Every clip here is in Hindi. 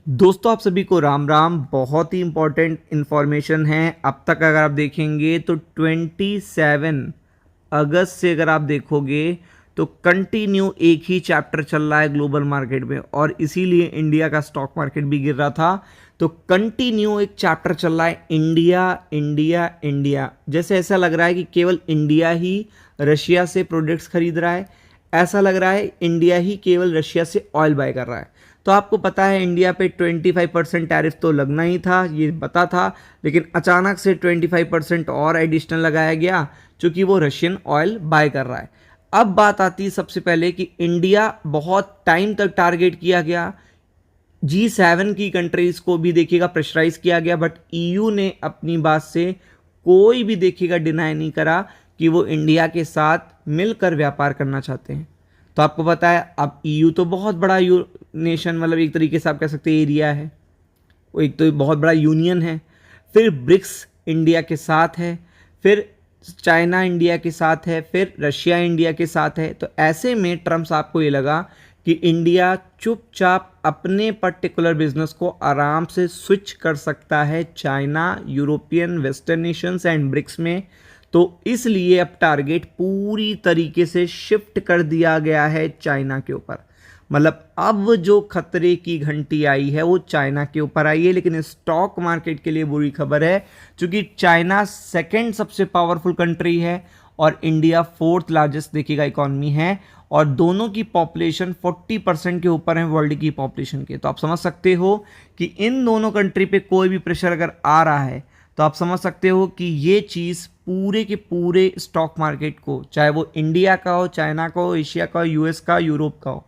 दोस्तों आप सभी को राम राम। बहुत ही इम्पोर्टेंट इन्फॉर्मेशन है। अब तक अगर आप देखेंगे तो 27 अगस्त से अगर आप देखोगे तो कंटिन्यू एक ही चैप्टर चल रहा है ग्लोबल मार्केट में, और इसीलिए इंडिया का स्टॉक मार्केट भी गिर रहा था। तो कंटिन्यू एक चैप्टर चल रहा है, इंडिया इंडिया इंडिया। जैसे ऐसा लग रहा है कि केवल इंडिया ही रशिया से प्रोडक्ट्स खरीद रहा है, ऐसा लग रहा है इंडिया ही केवल रशिया से ऑयल बाय कर रहा है। तो आपको पता है इंडिया पे 25% टैरिफ तो लगना ही था, ये पता था, लेकिन अचानक से 25% और एडिशनल लगाया गया क्योंकि वो रशियन ऑयल बाय कर रहा है। अब बात आती है सबसे पहले कि इंडिया बहुत टाइम तक टारगेट किया गया, G7 की कंट्रीज को भी देखिएगा प्रेशराइज किया गया, बट EU ने अपनी बात से कोई भी देखिएगा डिनाई नहीं करा कि वो इंडिया के साथ मिलकर व्यापार करना चाहते हैं। तो आपको पता है अब EU तो बहुत बड़ा नेशन, मतलब एक तरीके से आप कह सकते हैं एरिया है, वो एक तो बहुत बड़ा यूनियन है। फिर ब्रिक्स इंडिया के साथ है, फिर चाइना इंडिया के साथ है, फिर रशिया इंडिया के साथ है। तो ऐसे में ट्रम्प साहब को ये लगा कि इंडिया चुपचाप अपने पर्टिकुलर बिजनेस को आराम से स्विच कर सकता है China, European, western nations and BRICS में। तो इसलिए अब टारगेट पूरी तरीके से शिफ्ट कर दिया गया है चाइना के ऊपर। मतलब अब जो खतरे की घंटी आई है वो चाइना के ऊपर आई है। लेकिन स्टॉक मार्केट के लिए बुरी खबर है, क्योंकि चाइना सेकंड सबसे पावरफुल कंट्री है और इंडिया फोर्थ लार्जेस्ट देखिएगा इकॉनमी है, और दोनों की पॉपुलेशन 40% के ऊपर है वर्ल्ड की पॉपुलेशन के। तो आप समझ सकते हो कि इन दोनों कंट्री पे कोई भी प्रेशर अगर आ रहा है तो आप समझ सकते हो कि ये चीज़ पूरे के पूरे स्टॉक मार्केट को, चाहे वो इंडिया का हो, चाइना का हो, एशिया का हो, यूएस का, यूरोप का हो,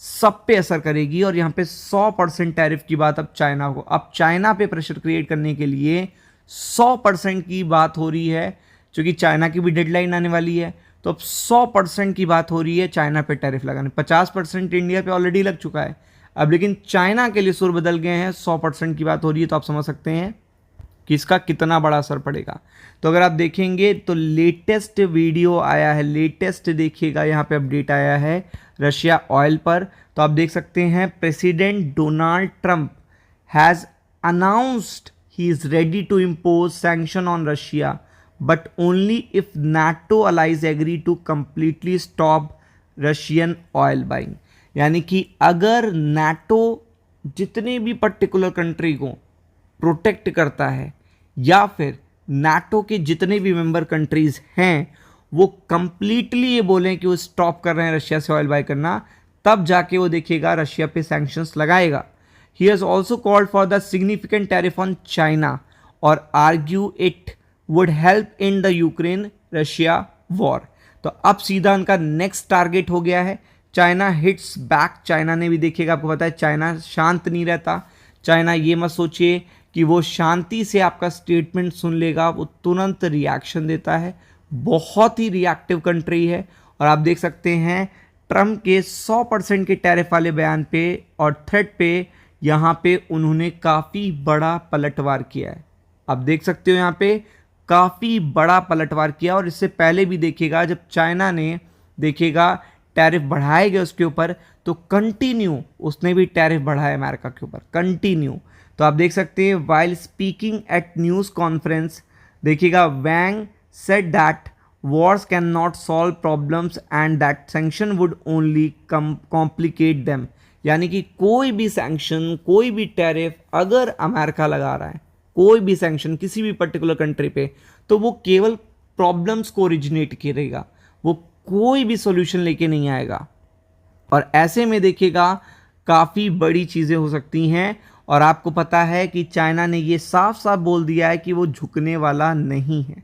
सब पे असर करेगी। और यहाँ पे 100% टैरिफ की बात अब चाइना को, अब चाइना पे प्रेशर क्रिएट करने के लिए 100% की बात हो रही है, क्योंकि चाइना की भी डेडलाइन आने वाली है। तो अब 100% की बात हो रही है चाइना पे टैरिफ लगाने। 50% इंडिया पे ऑलरेडी लग चुका है अब, लेकिन चाइना के लिए सुर बदल गए हैं, 100% की बात हो रही है। तो आप समझ सकते हैं कि इसका कितना बड़ा असर पड़ेगा। तो अगर आप देखेंगे तो लेटेस्ट वीडियो आया है, लेटेस्ट देखिएगा, यहाँ पे अपडेट आया है रशिया ऑयल पर। तो आप देख सकते हैं president Donald Trump has announced he is ready to impose sanction on Russia, but only if NATO allies agree to completely stop Russian oil buying. यानी कि अगर नाटो जितने भी पर्टिकुलर कंट्री को प्रोटेक्ट करता है, या फिर नाटो के जितने भी मेंबर कंट्रीज हैं वो कंप्लीटली ये बोलें कि वो स्टॉप कर रहे हैं रशिया से ऑयल बाय करना, तब जाके वो देखिएगा रशिया पे सैंक्शंस लगाएगा। He has also called for the significant tariff on China और argue it would help in the Ukraine Russia war. तो अब सीधा उनका नेक्स्ट टारगेट हो गया है चाइना हिट्स बैक। चाइना ने भी देखिएगा, आपको पता है चाइना शांत नहीं रहता। चाइना ये मत सोचिए कि वो शांति से आपका स्टेटमेंट सुन लेगा, वो तुरंत रिएक्शन देता है, बहुत ही रिएक्टिव कंट्री है। और आप देख सकते हैं ट्रम्प के 100% के टैरिफ वाले बयान पे और थ्रेट पे यहाँ पे उन्होंने काफ़ी बड़ा पलटवार किया है। आप देख सकते हो यहाँ पे काफ़ी बड़ा पलटवार किया। और इससे पहले भी देखिएगा जब चाइना ने देखिएगा टैरिफ बढ़ाए गए उसके ऊपर, तो कंटिन्यू उसने भी टैरिफ बढ़ाया अमेरिका के ऊपर, कंटिन्यू। तो आप देख सकते हैं while speaking at news conference, देखिएगा Wang said that wars can not solve problems and that sanction would only complicate them. यानी कि कोई भी सैंक्शन, कोई भी टैरिफ अगर अमेरिका लगा रहा है, कोई भी सैंक्शन किसी भी पर्टिकुलर कंट्री पे, तो वो केवल प्रॉब्लम्स को ओरिजिनेट करेगा, वो कोई भी सॉल्यूशन लेके नहीं आएगा। और ऐसे में देखिएगा काफ़ी बड़ी चीज़ें हो सकती हैं। और आपको पता है कि चाइना ने ये साफ साफ बोल दिया है कि वो झुकने वाला नहीं है।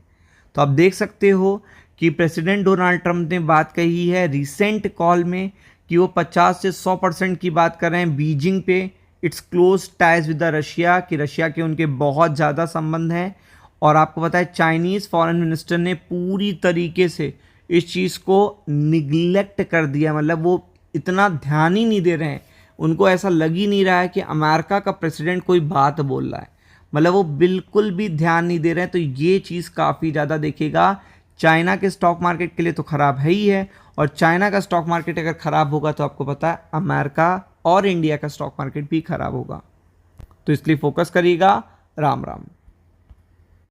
तो आप देख सकते हो कि प्रेसिडेंट डोनाल्ड ट्रंप ने बात कही है रिसेंट कॉल में कि वो 50 से 100% की बात कर रहे हैं बीजिंग पे। It's close ties with the Russia, कि रशिया के उनके बहुत ज़्यादा संबंध हैं। और आपको पता है चाइनीज़ फॉरेन मिनिस्टर ने पूरी तरीके से इस चीज़ को निगलेक्ट कर दिया, मतलब वो इतना ध्यान ही नहीं दे रहे हैं, उनको ऐसा लग ही नहीं रहा है कि अमेरिका का प्रेसिडेंट कोई बात बोल रहा है, मतलब वो बिल्कुल भी ध्यान नहीं दे रहे हैं। तो ये चीज़ काफ़ी ज़्यादा देखिएगा चाइना के स्टॉक मार्केट के लिए तो ख़राब है ही है, और चाइना का स्टॉक मार्केट अगर ख़राब होगा तो आपको पता है अमेरिका और इंडिया का स्टॉक मार्केट भी ख़राब होगा। तो इसलिए फोकस करिएगा। राम राम।